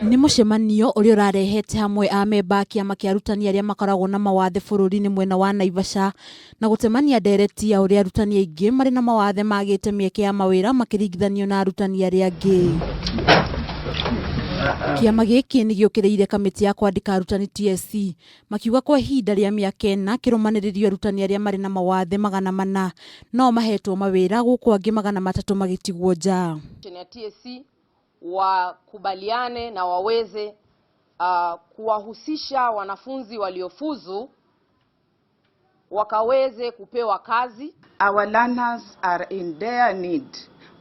Nĩ mũcemanio ũrĩa ũrarehete hamwe amemba a Kiama kĩa arutani arĩa makoragwo na mawathe bũrũri-inĩ mwena wa Naivasha na gũtemania ndereti ya ũrĩa arutani aingĩ marĩ na mawathe magĩte mĩeke ya mawĩra makĩringithanio na arutani arĩa angĩ. Kiama gĩkĩ nĩ gĩũkĩrĩire kamĩtĩ ya kwandĩka arutani TSC makiuga kwa ihinda rĩa mĩaka 4 kĩrũmanĩrĩrio arutani arĩa marĩ na mawathe 400 no mahetwo mawĩra gũkũ angĩ 300 magĩtigwo nja. TSC wakubaliane na waweze kuwahusisha wanafunzi waliofuzu wakaweze kupewa kazi. Our learners are in their need.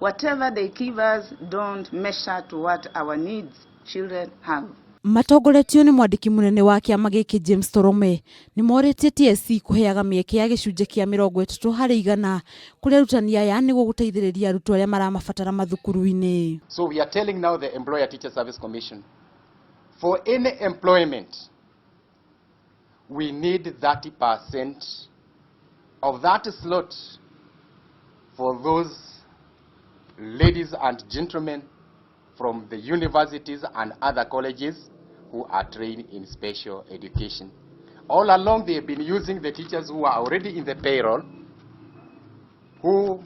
Whatever they give us don't measure to what our needs children have. Matongoretio nĩ mwandĩki mũnene wa Kiama gĩkĩ James Torome nĩ morĩtie TSC kũheaga mĩeke ya gĩcunjĩ kĩa 30 harĩ 100 kũrĩ arutani aya nĩguo gũteithĩrĩria arutwo arĩa maramabatara mathukuru-inĩ. So we are telling now the Employer Teacher Service Commission, for any employment we need 30% of that slot for those ladies and gentlemen from the universities and other colleges who are trained in special education. All along they have been using the teachers who are already in the payroll, who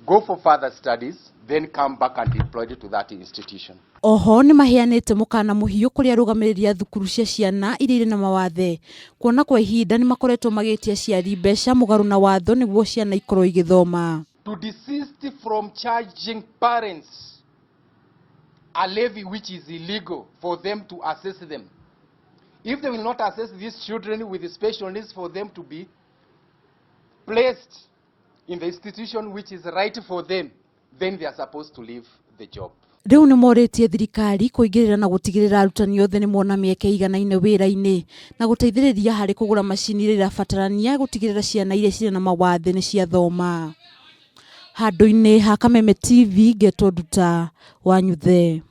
go for further studies, then come back and deployed to that institution. Oho nĩ maheanĩte mũkana mũhiũ kũrĩ arũgamĩrĩri a thukuru cia ciana iria irĩ na mawathe kuona kwa ihinda nĩ makoretwo magĩtia aciari mbeca mũgarũ na watho nĩguo ciana ikorwo igĩthoma. To desist from charging parents a levy which is illegal for them to assess them. If they will not assess these children with special needs for them to be placed in the institution which is right for them, then they are supposed to leave the job. Rĩu nĩ morĩtie thirikari kũingĩrĩra na gũtigĩrĩra arutani othe nĩ mona mĩeke iganaine wĩra-inĩ na gũteithĩrĩria harĩ kũgũra macini iria irabatarania gũtigĩrĩra ciana iria cirĩ na mawathe nĩ ciathoma. Handũ-inĩ ha Kameme TV Geto Nduta wanyuthe.